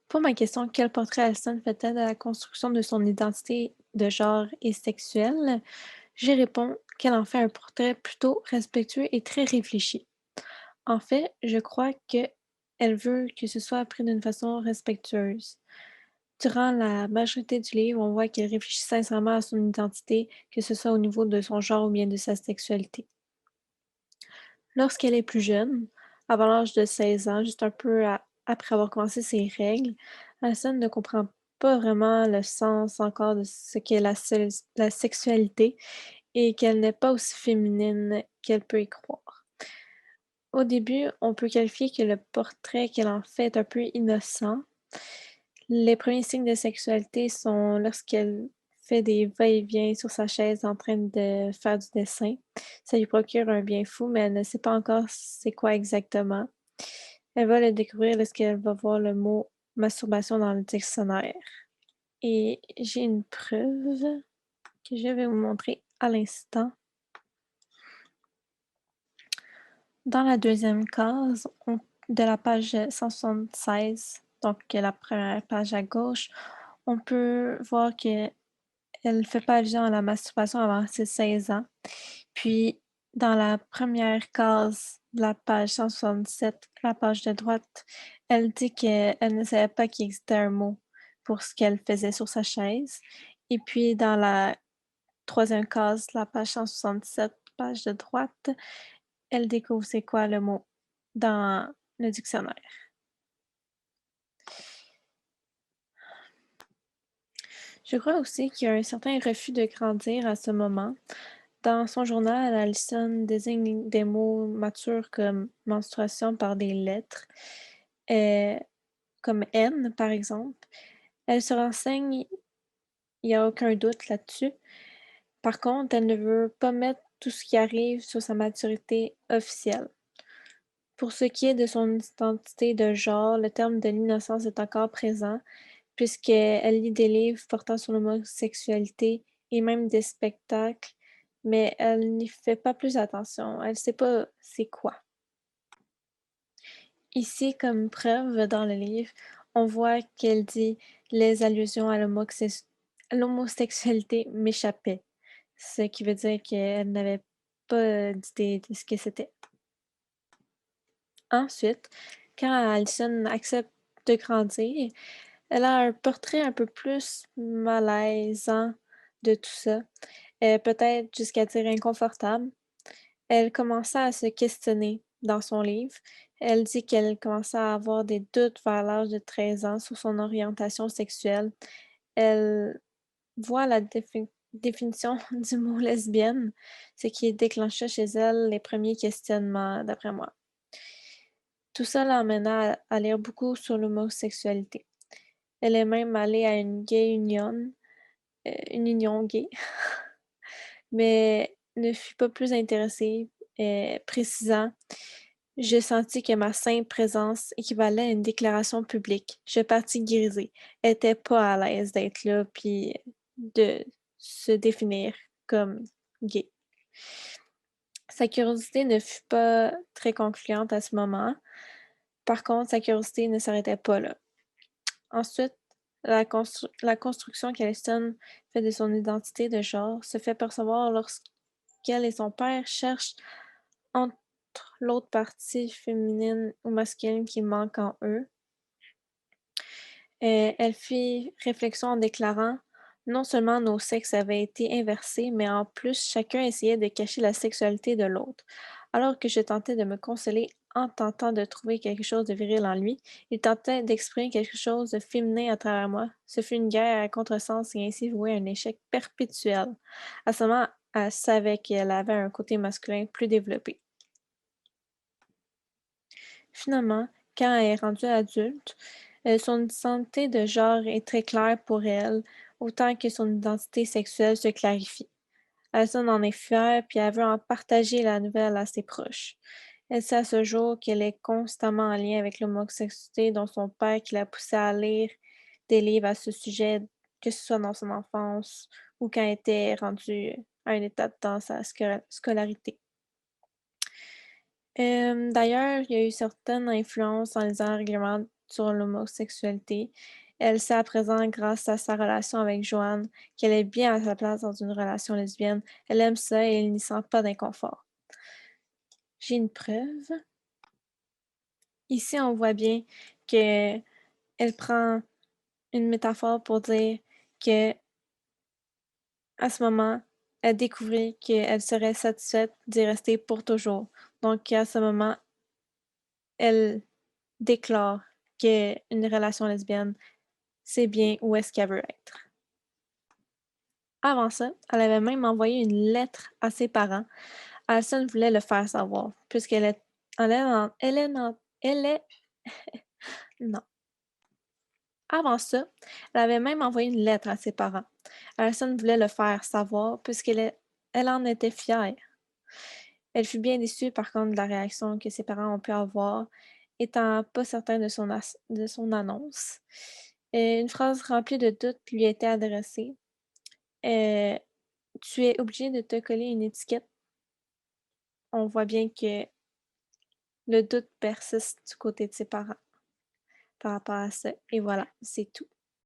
Pour ma question, quel portrait Alison fait-elle de la construction de son identité de genre et sexuelle? J'y réponds qu'elle en fait un portrait plutôt respectueux et très réfléchi. En fait, je crois que elle veut que ce soit appris d'une façon respectueuse. Durant la majorité du livre, on voit qu'elle réfléchit sincèrement à son identité, que ce soit au niveau de son genre ou bien de sa sexualité. Lorsqu'elle est plus jeune, avant l'âge de 16 ans, juste un peu après avoir commencé ses règles, Alison ne comprend pas vraiment le sens encore de ce qu'est la sexualité et qu'elle n'est pas aussi féminine qu'elle peut y croire. Au début, on peut qualifier que le portrait qu'elle en fait est un peu innocent. Les premiers signes de sexualité sont lorsqu'elle fait des va-et-vient sur sa chaise en train de faire du dessin. Ça lui procure un bien fou, mais elle ne sait pas encore c'est quoi exactement. Elle va le découvrir lorsqu'elle va voir le mot masturbation dans le dictionnaire. Et j'ai une preuve que je vais vous montrer à l'instant. Dans la deuxième case de la page 176, donc la première page à gauche, on peut voir que elle fait pas allusion à la masturbation avant ses 16 ans. Puis, dans la première case de la page 167, la page de droite, elle dit qu'elle ne savait pas qu'il existait un mot pour ce qu'elle faisait sur sa chaise. Et puis, dans la troisième case, la page 167, page de droite, elle découvre c'est quoi le mot dans le dictionnaire. Je crois aussi qu'il y a un certain refus de grandir à ce moment. Dans son journal, Alison désigne des mots matures comme menstruation par des lettres, euh, comme N par exemple. Elle se renseigne, il n'y a aucun doute là-dessus. Par contre, elle ne veut pas mettre tout ce qui arrive sur sa maturité officielle. Pour ce qui est de son identité de genre, le terme de l'innocence est encore présent, puisqu'elle lit des livres portant sur l'homosexualité et même des spectacles, mais elle n'y fait pas plus attention. Elle sait pas c'est quoi. Ici, comme preuve dans le livre, on voit qu'elle dit: «Les allusions à l'homosexualité m'échappaient», ce qui veut dire qu'elle n'avait pas d'idée de ce que c'était. Ensuite, quand Alison accepte de grandir, elle a un portrait un peu plus malaisant de tout ça, peut-être jusqu'à dire inconfortable. Elle commençait à se questionner dans son livre. Elle dit qu'elle commençait à avoir des doutes vers l'âge de 13 ans sur son orientation sexuelle. Elle voit la définition du mot lesbienne, ce qui déclencha chez elle les premiers questionnements, d'après moi. Tout ça l'emmena à lire beaucoup sur l'homosexualité. Elle est même allée à une gay union, une union gay, mais ne fut pas plus intéressée, précisant: «J'ai senti que ma simple présence équivalait à une déclaration publique. Je partis grisée. Elle était pas à l'aise d'être là puis de se définir comme gay». Sa curiosité ne fut pas très concluante à ce moment. Par contre, sa curiosité ne s'arrêtait pas là. Ensuite, la construction qu'Alison fait de son identité de genre se fait percevoir lorsqu'elle et son père cherchent entre l'autre partie féminine ou masculine qui manque en eux. Elle fit réflexion en déclarant: «Non seulement nos sexes avaient été inversés, mais en plus chacun essayait de cacher la sexualité de l'autre. Alors que je tentais de me consoler en tentant de trouver quelque chose de viril en lui, il tentait d'exprimer quelque chose de féminin à travers moi. Ce fut une guerre à contresens et ainsi vouée à un échec perpétuel». À ce moment, elle savait qu'elle avait un côté masculin plus développé. Finalement, quand elle est rendue adulte, son identité de genre est très claire pour elle, autant que son identité sexuelle se clarifie. Alison en est fière, puis elle veut en partager la nouvelle à ses proches. Elle sait à ce jour qu'elle est constamment en lien avec l'homosexualité, dont son père qui l'a poussée à lire des livres à ce sujet, que ce soit dans son enfance ou quand elle était rendue à une étape dans sa scolarité. D'ailleurs, il y a eu certaines influences en lisant régulièrement sur l'homosexualité. Elle sait à présent, grâce à sa relation avec Joanne, qu'elle est bien à sa place dans une relation lesbienne. Elle aime ça et elle n'y sent pas d'inconfort. J'ai une preuve. Ici, on voit bien qu'elle prend une métaphore pour dire que à ce moment, elle découvrit qu'elle serait satisfaite d'y rester pour toujours. Donc, à ce moment, elle déclare qu'une relation lesbienne, c'est bien où est-ce qu'elle veut être. Avant ça, elle avait même envoyé une lettre à ses parents. Alison voulait le faire savoir, puisqu'elle est, elle est, non. Avant ça, elle avait même envoyé une lettre à ses parents. Alison voulait le faire savoir, elle en était fière. Elle fut bien déçue par contre de la réaction que ses parents ont pu avoir, étant pas certains de son annonce. Une phrase remplie de doutes lui était adressée. Euh, Tu es obligé de te coller une étiquette. On voit bien que le doute persiste du côté de ses parents par rapport à ça. Et voilà, c'est tout.